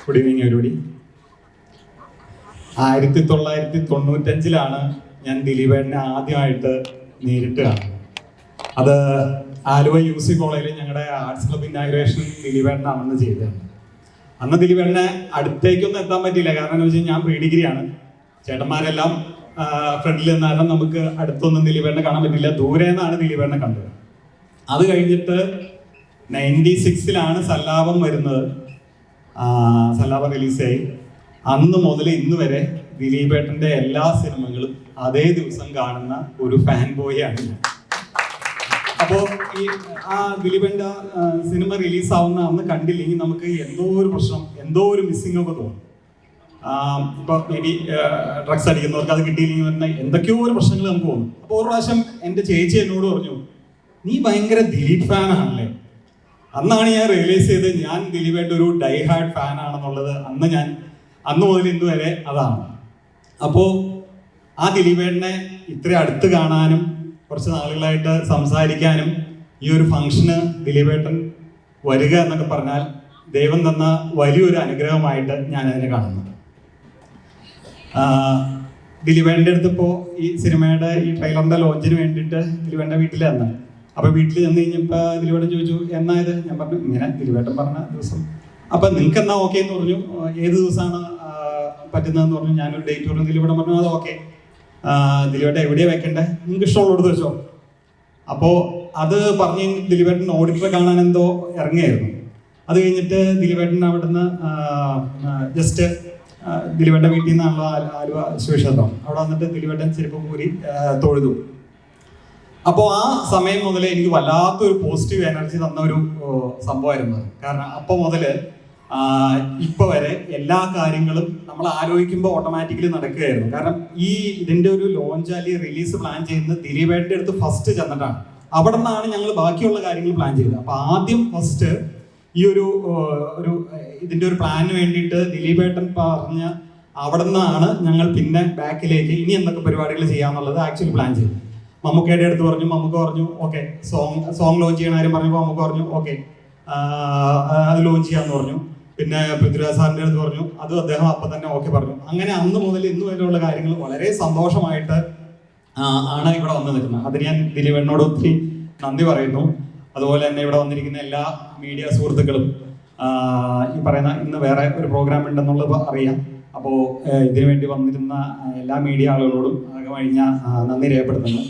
Good evening everybody. 1995 ഞാൻ ദിലീപേട്ടനെ ആദ്യമായിട്ട് നേരിട്ട് കാണുന്നത്. അത് ആലുവ UC കോളേജിൽ ഞങ്ങളുടെ ആർട്സ് ക്ലബ് ഇനാഗുറേഷൻ ദിലീപേട്ടനാണെന്ന് ചെയ്തത്. അന്ന് ദിലീപേട്ടനെ അടുത്തേക്കൊന്നും എത്താൻ പറ്റിയില്ല. കാരണം എന്ന് വെച്ചാൽ ഞാൻ പ്രീ ഡിഗ്രിയാണ്. ചേട്ടന്മാരെല്ലാം ഫ്രണ്ടിൽ നിന്നാലും നമുക്ക് അടുത്തൊന്നും ദിലീപേട്ടനെ കാണാൻ പറ്റില്ല. ദൂരെ നിന്നാണ് ദിലീപേട്ടനെ കണ്ടത്. അത് കഴിഞ്ഞിട്ട് 96 സല്ലാപം വരുന്നത്. സല്ലാപം റിലീസായി. അന്ന് മുതൽ ഇന്ന് വരെ ദിലീപേട്ടൻ്റെ എല്ലാ സിനിമകളും അതേ ദിവസം കാണുന്ന ഒരു ഫാൻ ബോയാണ്. അപ്പോൾ ഈ ദിലീപേട്ടൻ്റെ സിനിമ റിലീസാവുന്ന അന്ന് കണ്ടില്ലെങ്കിൽ നമുക്ക് എന്തോ ഒരു പ്രശ്നം, എന്തോ ഒരു മിസ്സിംഗ് ഒക്കെ തോന്നും. ഇപ്പോൾ മേ ബി ഡ്രഗ്സ് അടിക്കുന്നവർക്ക് അത് കിട്ടിയില്ലെങ്കിൽ പറഞ്ഞാൽ എന്തൊക്കെയോ ഒരു പ്രശ്നങ്ങൾ നമുക്ക് തോന്നും. അപ്പോൾ ഒരു പ്രാവശ്യം എൻ്റെ ചേച്ചി എന്നോട് പറഞ്ഞു, നീ ഭയങ്കര ദിലീപ് ഫാനാണല്ലേ. അന്നാണ് ഞാൻ റിയലൈസ് ചെയ്തത് ഞാൻ ദിലീപേട്ടൻ്റെ ഒരു ഡൈ ഹാർഡ് ഫാൻ ആണെന്നുള്ളത്. അന്ന് മുതൽ ഇന്ന് വരെ അതാണ്. അപ്പോൾ ആ ദിലീപേട്ടനെ ഇത്ര അടുത്ത് കാണാനും കുറച്ച് നാളുകളായിട്ട് സംസാരിക്കാനും ഈ ഒരു ഫംഗ്ഷന് ദിലീപേട്ടൻ വരിക എന്നൊക്കെ പറഞ്ഞാൽ ദൈവം തന്ന വലിയൊരു അനുഗ്രഹമായിട്ട് ഞാൻ അതിനെ കാണുന്നു. ദിലീപേട്ടൻ്റെ അടുത്ത് ഇപ്പോൾ ഈ സിനിമയുടെ ഈ ട്രെയിലറിൻ്റെ ലോഞ്ചിന് വേണ്ടിയിട്ട് ദിലീപേട്ടൻ്റെ വീട്ടിൽ വന്നു. അപ്പോൾ വീട്ടിൽ ചെന്ന് കഴിഞ്ഞപ്പോൾ ദിലീപേട്ടൻ ചോദിച്ചു, എന്നാ ഇത്? ഞാൻ പറഞ്ഞു ഇങ്ങനെ. ദിലീപേട്ടൻ പറഞ്ഞ ദിവസം. അപ്പം നിങ്ങൾക്ക് എന്നാ ഓക്കെ എന്ന് പറഞ്ഞു. ഏത് ദിവസമാണ് പറ്റുന്നതെന്ന് പറഞ്ഞു. ഞാനൊരു ഡേറ്റ് പറഞ്ഞു. ദിലീപേട്ടൻ പറഞ്ഞു അത് ഓക്കെ. ദിലീപേട്ടൻ എവിടെയാണ് വെക്കേണ്ടത്, നിങ്ങൾക്ക് ഇഷ്ടമുള്ളത് വെച്ചോ. അപ്പോൾ അത് പറഞ്ഞ് ദിലീപേട്ടൻ ഓഡിറ്ററെ കാണാൻ എന്തോ ഇറങ്ങിയായിരുന്നു. അത് കഴിഞ്ഞിട്ട് ദിലീപേട്ടൻ അവിടുന്ന് ജസ്റ്റ് ദിലീപേട്ടൻ്റെ വീട്ടിൽ നിന്നാണല്ലോ ആലുവ ശിവക്ഷേത്രം. അവിടെ വന്നിട്ട് ദിലീപേട്ടൻ ചെരുപ്പ് കൂരി തൊഴുതു. അപ്പോൾ ആ സമയം മുതൽ എനിക്ക് വല്ലാത്തൊരു പോസിറ്റീവ് എനർജി തന്ന ഒരു സംഭവമായിരുന്നു. കാരണം അപ്പോൾ മുതൽ ഇപ്പോൾ വരെ എല്ലാ കാര്യങ്ങളും നമ്മൾ ആലോചിക്കുമ്പോൾ ഓട്ടോമാറ്റിക്കലി നടക്കുകയായിരുന്നു. കാരണം ഇതിൻ്റെ ഒരു ലോഞ്ച് അല്ലെങ്കിൽ റിലീസ് പ്ലാൻ ചെയ്യുന്നത് ദിലീപേട്ടൻ്റെ അടുത്ത് ഫസ്റ്റ് ചെന്നിട്ടാണ്. അവിടെ നിന്നാണ് ഞങ്ങൾ ബാക്കിയുള്ള കാര്യങ്ങൾ പ്ലാൻ ചെയ്തത്. അപ്പോൾ ആദ്യം ഫസ്റ്റ് ഈ ഒരു ഇതിൻ്റെ ഒരു പ്ലാനിന് വേണ്ടിയിട്ട് ദിലീപേട്ടൻ പറഞ്ഞ അവിടെ നിന്നാണ് ഞങ്ങൾ പിന്നെ ബാക്കിലേക്ക് ഇനി എന്തൊക്കെ പരിപാടികൾ ചെയ്യാമെന്നുള്ളത് ആക്ച്വലി പ്ലാൻ ചെയ്തു. മമ്മൂക്കയുടെ അടുത്ത് പറഞ്ഞു, മമ്മൂക്ക പറഞ്ഞു ഓക്കെ. സോങ് ലോഞ്ച് ചെയ്യണ കാര്യം പറഞ്ഞപ്പോൾ മമ്മൂക്ക പറഞ്ഞു ഓക്കെ, അത് ലോഞ്ച് ചെയ്യാമെന്ന് പറഞ്ഞു. പിന്നെ പൃഥ്വിരാജ് സാറിൻ്റെ അടുത്ത് പറഞ്ഞു, അതും അദ്ദേഹം അപ്പം തന്നെ ഓക്കെ പറഞ്ഞു. അങ്ങനെ അന്ന് മുതൽ ഇന്ന് വരെയുള്ള കാര്യങ്ങൾ വളരെ സന്തോഷമായിട്ട് ആണ് ഇവിടെ വന്ന് നിൽക്കുന്നത്. അതിന് ഞാൻ ദിലീപേട്ടനോട് ഒത്തിരി നന്ദി പറയുന്നു. അതുപോലെ തന്നെ ഇവിടെ വന്നിരിക്കുന്ന എല്ലാ മീഡിയ സുഹൃത്തുക്കളും ഈ പറയുന്ന ഇന്ന് വേറെ ഒരു പ്രോഗ്രാം ഉണ്ടെന്നുള്ളത് അറിയാം. അപ്പോൾ ഇതിനു വേണ്ടി വന്നിരുന്ന എല്ലാ മീഡിയ ആളുകളോടും ആകെ കഴിഞ്ഞ നന്ദി രേഖപ്പെടുത്തുന്നു.